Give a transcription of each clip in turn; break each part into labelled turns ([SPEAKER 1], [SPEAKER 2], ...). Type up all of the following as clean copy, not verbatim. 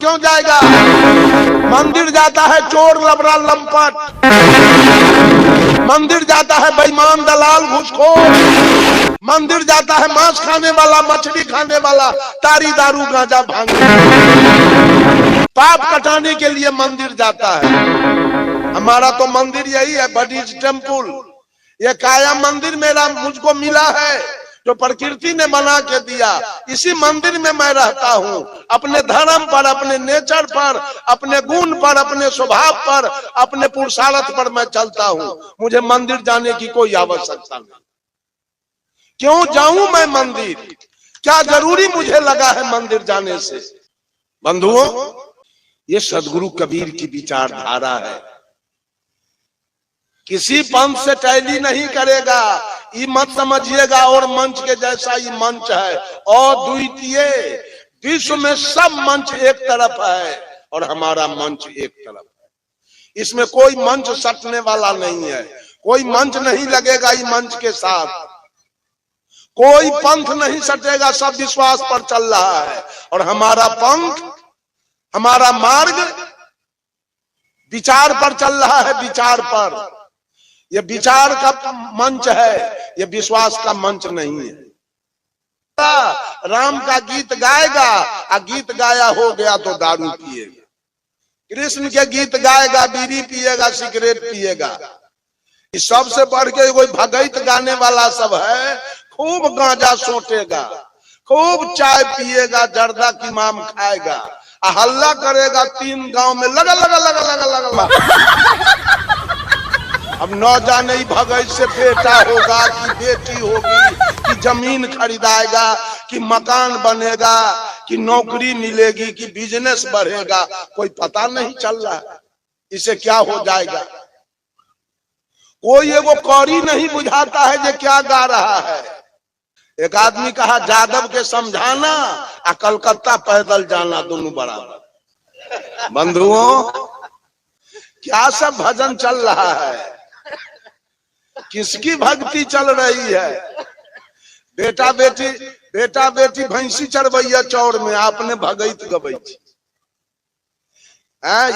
[SPEAKER 1] क्यों जाएगा? मंदिर जाता है चोर लबरा लंपट, मंदिर जाता है बेईमान दलाल घूसखोर, मंदिर जाता है मांस खाने वाला, मछली खाने वाला, तारी दारू गांजा भांग, पाप कटाने के लिए मंदिर जाता है। हमारा तो मंदिर यही है, बडीज टेम्पल। ये काया मंदिर मेरा मुझको मिला है जो प्रकृति ने बना के दिया। इसी मंदिर में मैं रहता हूँ, अपने धर्म पर, अपने नेचर पर, अपने गुण पर, अपने स्वभाव पर, अपने पुरुषार्थ पर मैं चलता हूँ। मुझे मंदिर जाने की कोई आवश्यकता नहीं। क्यों जाऊं मैं मंदिर? क्या जरूरी मुझे लगा है मंदिर जाने से? बंधुओं, ये सदगुरु कबीर की विचारधारा है। किसी पंथ से टैली नहीं करेगा, ये मत समझिएगा और मंच के जैसा ये मंच है। और द्वितीय विश्व में सब मंच एक तरफ है और हमारा मंच एक तरफ है। इसमें कोई मंच सटने वाला नहीं है, कोई मंच नहीं लगेगा इस मंच के साथ, कोई पंथ नहीं सटेगा, सब विश्वास पर चल रहा है। और हमारा पंथ, हमारा मार्ग विचार पर चल रहा है, विचार पर। ये विचार का मंच है, ये विश्वास का मंच नहीं है। राम का गीत गाएगा और गीत गाया हो गया तो दारू पिएगा, कृष्ण के गीत गाएगा, बीड़ी पिएगा, सिगरेट पिएगा। इस सबसे बढ़ के कोई भगत गाने वाला सब है, खूब गांजा सोटेगा, खूब चाय पिएगा, जर्दा की माम खाएगा, हल्ला करेगा, 3 गांव में लगा लगा लगा लगा लगा लगा। अब न जाने भगत से बेटा होगा कि बेटी होगी, कि जमीन खरीदाएगा, कि मकान बनेगा, कि नौकरी मिलेगी, कि बिजनेस बढ़ेगा, कोई पता नहीं चल रहा है। इसे क्या हो जाएगा? कोई एगो कौड़ी नहीं बुझाता है जो क्या गा रहा है। एक आदमी कहा, जादव के समझाना और कलकत्ता पैदल जाना दोनों बराबर। बंधुओं, क्या सब भजन चल रहा है? किसकी भक्ति चल रही है? बेटा बेटी भैंसी चरवैया चौर में, आपने भगत गवै।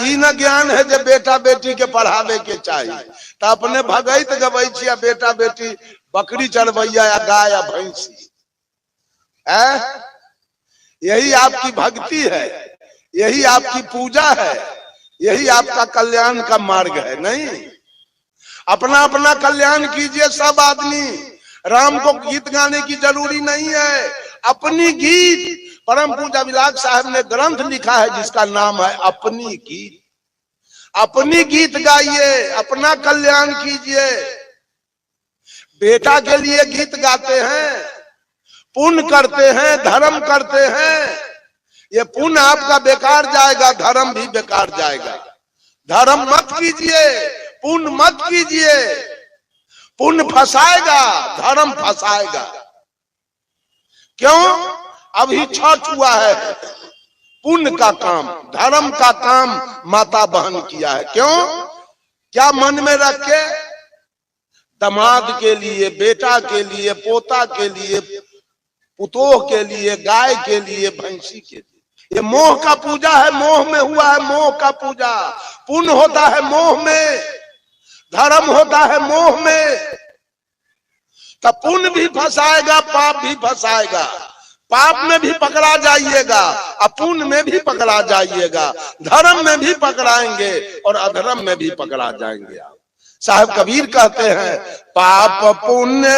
[SPEAKER 1] ई न ज्ञान है जो बेटा बेटी के पढ़ावे के चाहिए, तो अपने भगत गवै छिया, बेटा बेटी बकरी चरवैया या गाय या भैंसी। यही आपकी भक्ति है, यही आपकी पूजा है, यही आपका कल्याण का मार्ग है। नहीं, अपना अपना कल्याण कीजिए सब आदमी। राम को गीत गाने की जरूरी नहीं है, अपनी गीत। परम पूजा विलास साहब ने ग्रंथ लिखा है जिसका नाम है अपनी गीत। अपनी गीत गाइए, अपना कल्याण कीजिए। बेटा के लिए गीत गाते हैं, पुण्य करते हैं, धर्म करते हैं। ये पुण्य आपका बेकार जाएगा, धर्म भी बेकार जाएगा। धर्म मत कीजिए, पुण्य मत कीजिए। पुण्य फंसाएगा, धर्म फंसाएगा। क्यों? अभी छठ हुआ है, पुण्य का काम, धर्म का काम माता बहन किया है। क्यों? क्या मन में रख के? दामाद के लिए, बेटा के लिए, पोता के लिए, पुतोह के लिए, गाय के लिए, भैंसी के लिए। ये मोह का पूजा है, मोह में हुआ है मोह का पूजा। पुण्य होता है मोह में, धर्म होता है मोह में। तब पुण्य भी फंसाएगा, पाप भी फंसाएगा। पाप में भी पकड़ा जाइएगा, अपुण्य में भी पकड़ा जाइएगा, धर्म में भी पकड़ाएंगे और अधर्म में भी पकड़ा जाएंगे। साहब कबीर कहते हैं, पाप पुण्य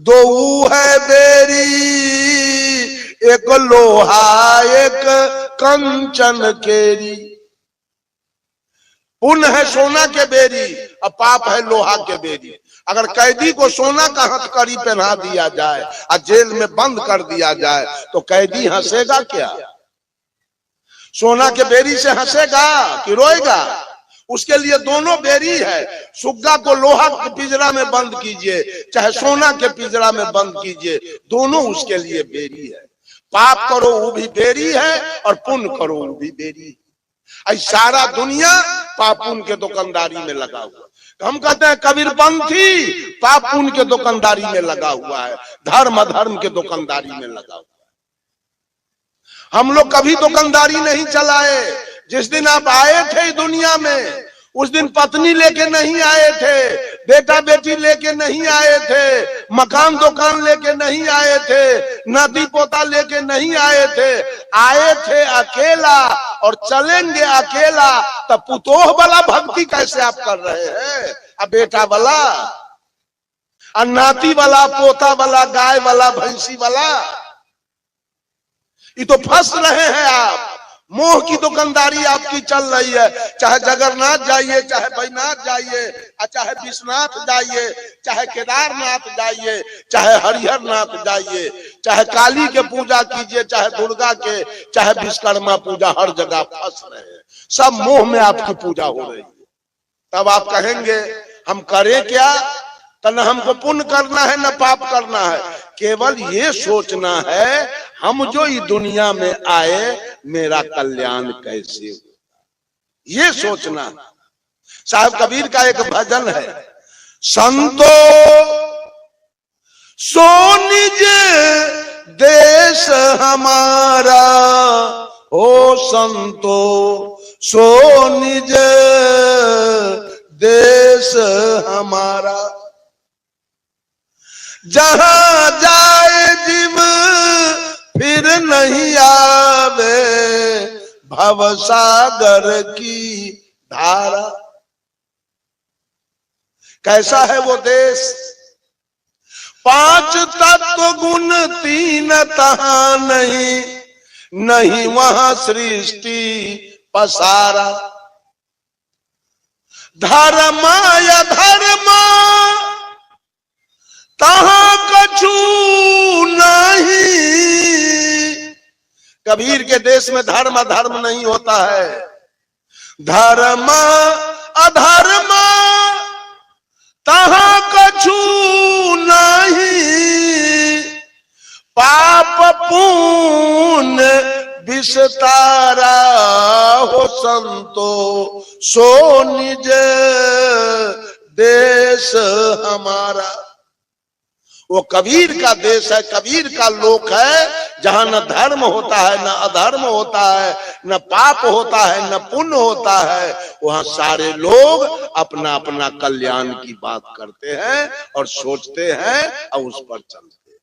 [SPEAKER 1] दो है बेरी, एक लोहा एक कंचन केरी। पुण्य है सोना के बेरी और पाप है लोहा के बेरी। अगर कैदी को सोना का हथकड़ी पहना दिया जाए और जेल में बंद कर दिया जाए तो कैदी हंसेगा क्या? सोना के बेरी से हंसेगा कि रोएगा? उसके लिए दोनों बेरी है। सुग्गा को लोहा के पिंजरा में बंद कीजिए, चाहे सोना के पिंजरा में बंद कीजिए, दोनों उसके लिए बेरी है। पाप करो वो भी बेरी है और पुण्य करो वो भी बेरी है। सारा दुनिया पाप पुण्य के दुकानदारी में लगा हुआ। हम कहते हैं कबीरपंथी पाप पुण्य के दुकानदारी में लगा हुआ है, धर्म अधर्म के दुकानदारी में लगा हुआ हम लोग कभी दुकानदारी नहीं चलाए। जिस दिन आप आए थे दुनिया में उस दिन पत्नी लेके नहीं आए थे, बेटा बेटी लेके नहीं आए थे, मकान दुकान लेके नहीं आए थे, नाती पोता लेके नहीं आए थे। आए थे अकेला और चलेंगे अकेला। तब पुतोह वाला भक्ति कैसे आप कर रहे हैं? अब बेटा वाला, नाती वाला, पोता वाला, गाय वाला, भैंसी वाला, ये तो फंस रहे हैं आप। मोह की दुकानदारी आपकी चल रही है। चाहे जगन्नाथ जाइए, चाहे बैजनाथ जाइए, चाहे विश्वनाथ जाइए, चाहे केदारनाथ जाइए, चाहे हरिहर नाथ जाइए, चाहे काली के पूजा कीजिए, चाहे दुर्गा के, चाहे विश्वकर्मा पूजा, हर जगह फंस रहे हैं। सब मोह में आपकी पूजा हो रही है। तब आप कहेंगे हम करें क्या? तो न हमको पुण्य करना है न पाप करना है, केवल ये सोचना है हम जो इस दुनिया में आए मेरा कल्याण कैसे हो, ये सोचना। साहब कबीर का एक भजन है, संतो सो निज देश हमारा, हो संतो सो निज देश हमारा, जहां जाए जिम फिर नहीं आवे, भवसागर की धारा। कैसा है वो देश? 5 तत्व गुण 3 तहां नहीं, नहीं वहां सृष्टि पसारा। धर्मा या धर्मा तहां कछु नहीं। कबीर के देश में धर्म अधर्म नहीं होता है। धर्म अधर्म तहां कछु नहीं, पाप पुण्य विस्तारा, हो संतो सो निज देश हमारा। वो कबीर का देश है, कबीर का लोक है, जहां न धर्म होता है, न अधर्म होता है, न पाप होता है, न पुण्य होता है। वहां सारे लोग अपना अपना कल्याण की बात करते हैं और सोचते हैं और उस पर चलते हैं।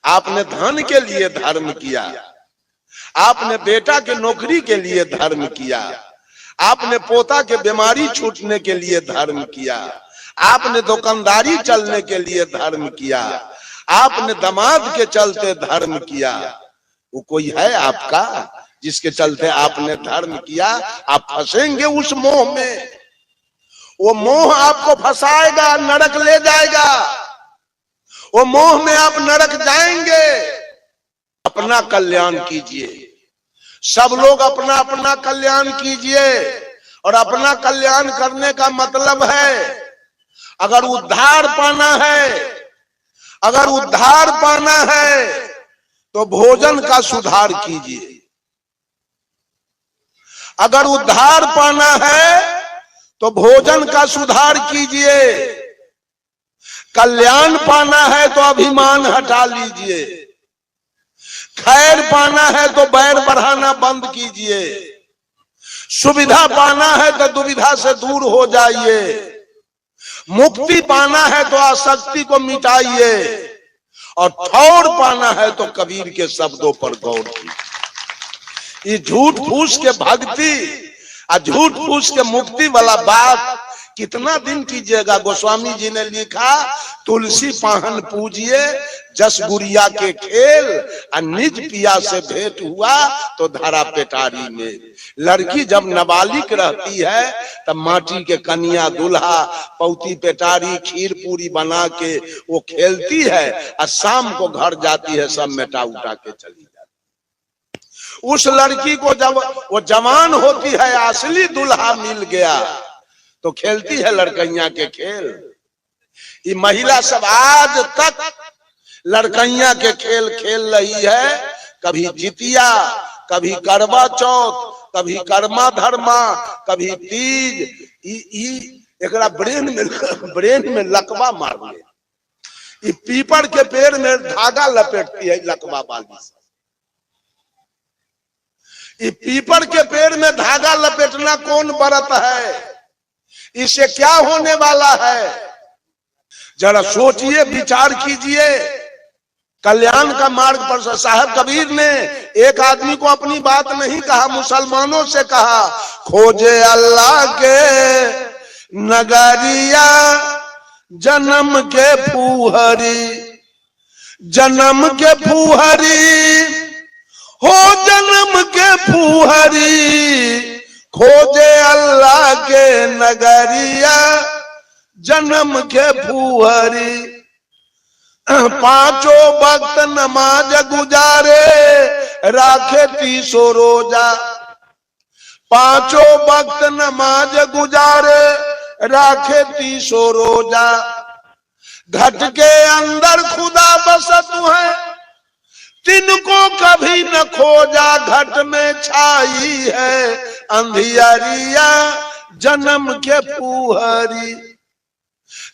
[SPEAKER 1] आपने धन के लिए धर्म किया, आपने बेटा के नौकरी के लिए धर्म किया, आपने पोता के बीमारी छूटने के लिए धर्म किया, आपने दुकानदारी चलने के लिए धर्म किया, आपने दामाद के चलते धर्म किया। वो कोई है आपका जिसके चलते आपने धर्म किया? आप फंसेंगे उस मोह में। वो मोह आपको फंसाएगा, नरक ले जाएगा। वो मोह में आप नरक जाएंगे। अपना कल्याण कीजिए, सब लोग अपना अपना कल्याण कीजिए। और अपना कल्याण करने का मतलब है, अगर उद्धार पाना है, अगर उद्धार पाना है तो भोजन का सुधार कीजिए। अगर उद्धार पाना है तो भोजन का सुधार कीजिए। कल्याण पाना है तो अभिमान हटा लीजिए। खैर पाना है तो बैर बढ़ाना बंद कीजिए। सुविधा पाना है तो दुविधा से दूर हो जाइए। मुक्ति पाना है तो आसक्ति को मिटाइए। और ठौर पाना है तो कबीर के शब्दों पर गौर कीजिए। ये झूठ फूस के भक्ति और झूठ फूस के मुक्ति वाला बात कितना दिन कीजिएगा? गोस्वामी जी ने लिखा, तुलसी पाहन पूजिए जस गुड़िया के खेल, और निज पिया से भेंट हुआ तो धरा पेटारी में। लड़की जब नाबालिग रहती है तब माटी के कन्या दूल्हा पौती पेटारी खीर पूरी बना के वो खेलती है, और शाम को घर जाती है सब मेटा उठा के चली जाती। उस लड़की को जब वो जवान होती है, असली दूल्हा मिल गया तो खेलती है लड़कैया के खेल। ये महिला सब आज तक लड़कैया के खेल खेल रही है। कभी जितिया, कभी करवा चौथ, कभी कर्मा धर्मा, कभी तीज। एकरा ब्रेन में लकवा मार ले। पीपड़ के पेड़ में धागा लपेटती है लकवा वाली। ये पीपल के पेड़ में धागा लपेटना कौन व्रत है? इससे क्या होने वाला है? जरा सोचिए, विचार कीजिए। कल्याण का मार्ग पर साहब कबीर ने एक आदमी को अपनी बात नहीं कहा, मुसलमानों से कहा, खोजे अल्लाह के नगरिया जन्म के फूहरी, जन्म के फूहरी हो, जन्म के फूहरी, खोजे अल्लाह के नगरिया जन्म के फूहरी। पांचों वक्त नमाज गुजारे राखे 30 रोजा, पांचों वक्त नमाज गुजारे राखे 30 रोजा। घट के अंदर खुदा बसत है, तिनको कभी न खोजा, घट में छाई है अंधियारिया जन्म के फूहरी।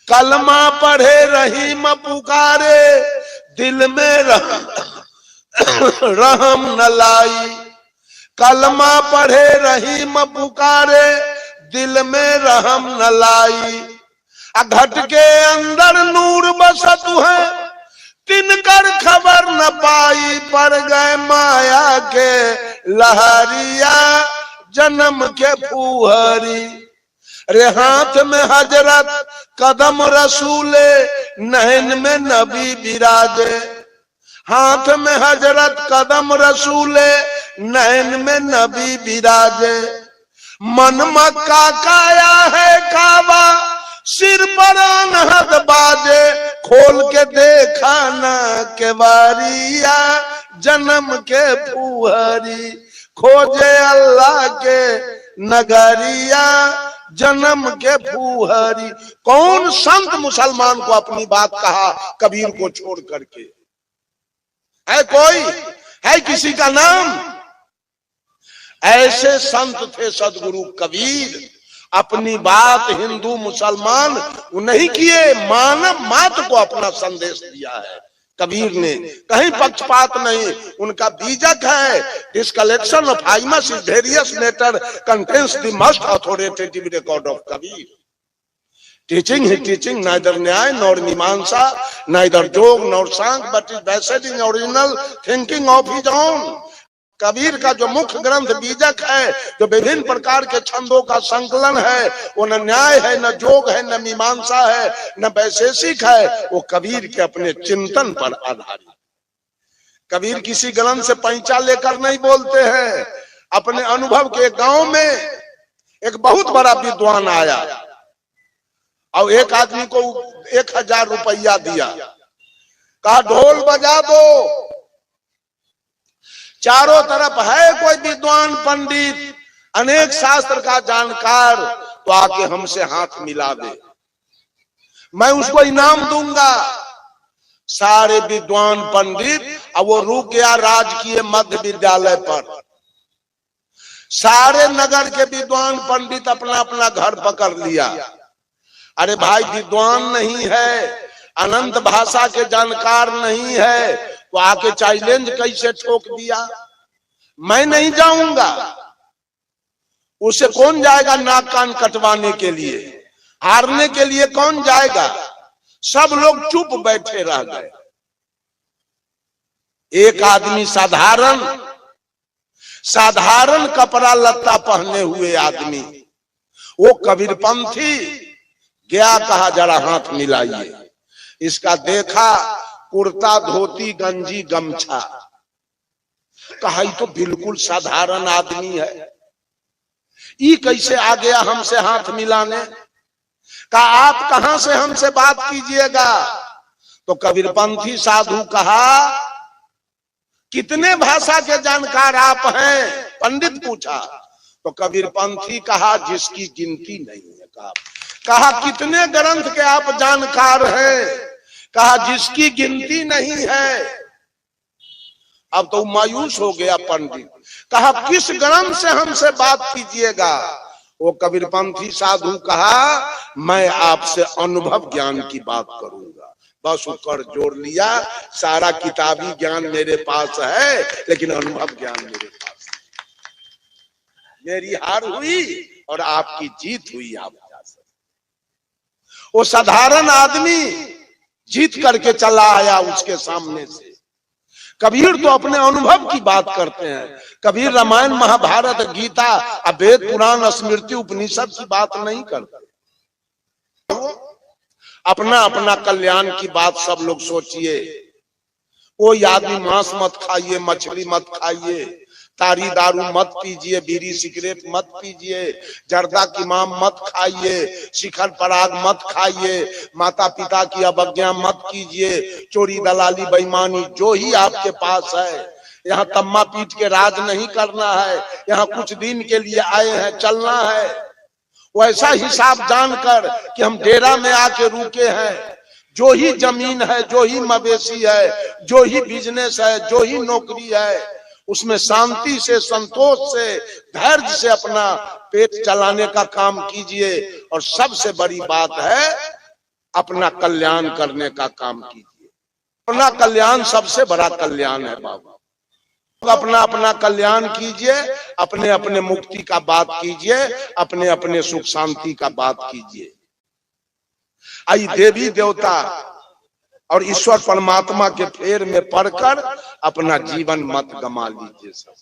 [SPEAKER 1] कलमा पढ़े रहीम पुकारे, दिल में रहम न लाई। कलमा पढ़े रहीम पुकारे, दिल में रहम न लाई। घट के अंदर नूर बसत है, तिनकर खबर न पाई, पर गए माया के लहरिया जन्म के फूहरी। अरे हाथ में हजरत कदम रसूले, नैन में नबी विराजे। हाथ में हजरत कदम रसूले, नैन में नबी विराजे। मन मक्का काया है काबा, सिर पर अनहद बाजे। खोल के देखा न केवारिया जन्म के फूहरी, खोजे अल्लाह के नगरिया जन्म के फूहरी। कौन संत मुसलमान को अपनी बात कहा कबीर को छोड़ करके? है कोई? है किसी का नाम? ऐसे संत थे सदगुरु कबीर। अपनी बात हिंदू मुसलमान नहीं किए, मानव मात्र को अपना संदेश दिया है कबीर ने। कहीं पक्षपात नहीं। उनका बीजक है, this collection of hymns is various matter contains the most authoritative record of Kabir. Teaching he teaching neither Nyaya nor Mimamsa, neither Jog nor Sankhya, but is based original thinking of his own. Kabir का जो मुख्य ग्रंथ बीजक है, जो विभिन्न प्रकार के छंदों का संकलन है, वो न न्याय है, न जोग है, न मीमांसा है, न वैशेषिक है। वो कबीर के अपने चिंतन पर आधारित। कबीर किसी ग्रंथ से पैंचा लेकर नहीं बोलते हैं। अपने अनुभव के गांव में एक बहुत बड़ा विद्वान आया और एक आदमी को 1000 रुपया दिया, कहा ढोल बजा दो। चारों तरफ है कोई विद्वान पंडित, अनेक शास्त्र का जानकार, तो आके हमसे हाथ मिला दे, मैं उसको इनाम दूंगा। सारे विद्वान पंडित, अब वो रुक गया राजकीय मध्य विद्यालय पर। सारे नगर के विद्वान पंडित अपना अपना घर पकड़ लिया। अरे भाई विद्वान नहीं है, अनंत भाषा के जानकार नहीं है, तो आके चैलेंज कैसे ठोक दिया? मैं नहीं जाऊंगा। उसे कौन जाएगा नाक कान कटवाने के लिए? हारने के लिए कौन जाएगा? सब लोग चुप बैठे रह गए। एक आदमी साधारण कपड़ा लत्ता पहने हुए आदमी, वो कबीरपंथी गया, कहा जरा हाथ मिलाइए। इसका देखा कुर्ता धोती गंजी गमछा, कहा ये तो बिल्कुल साधारण आदमी है, ये कैसे आ गया हमसे हाथ मिलाने? कहा आप कहां से हमसे बात कीजिएगा? तो कबीरपंथी साधु कहा कितने भाषा के जानकार आप हैं? पंडित पूछा तो कबीरपंथी कहा जिसकी गिनती नहीं है। कहा कितने ग्रंथ के आप जानकार हैं? कहा जिसकी गिनती नहीं है। अब तो मायूस हो गया पंडित। कहा किस ग्रंथ से हमसे बात कीजिएगा? वो कबीरपंथी साधु कहा मैं आपसे अनुभव ज्ञान की बात करूंगा। बस ऊपर जोड़ लिया, सारा किताबी ज्ञान मेरे पास है लेकिन अनुभव ज्ञान मेरे पास है। मेरी हार हुई और आपकी जीत हुई। आप जा सकते। वो साधारण आदमी जीत करके चला आया उसके सामने से। कबीर तो अपने अनुभव की बात करते हैं। कबीर रामायण महाभारत गीता वेद पुराण स्मृति उपनिषद की बात नहीं करते। अपना अपना कल्याण की बात सब लोग सोचिए। कोई आदमी मांस मत खाइए, मछली मत खाइए, तारी दारू मत पीजिए, बीड़ी सिगरेट मत पीजिए, जर्दा की माम मत खाइए, शिखर पराग मत खाइए, माता पिता की अवज्ञा मत कीजिए, चोरी दलाली बेईमानी जो ही आपके पास है। यहाँ तम्मा पीट के राज नहीं करना है। यहाँ कुछ दिन के लिए आए हैं, चलना है। वैसा हिसाब जानकर कि हम डेरा में आके रुके हैं, जो ही जमीन है, जो ही मवेशी है, जो ही बिजनेस है, जो ही नौकरी है, उसमें शांति से, संतोष से, धैर्य से अपना पेट चलाने का काम कीजिए। और सबसे बड़ी बात है अपना कल्याण करने का काम कीजिए। अपना कल्याण सबसे बड़ा कल्याण है बाबू। अपना अपना कल्याण कीजिए, अपने अपने मुक्ति का बात कीजिए, अपने अपने सुख शांति का बात कीजिए। आई देवी देवता और ईश्वर परमात्मा के फेर में पड़कर अपना जीवन मत गमा लीजिए सब।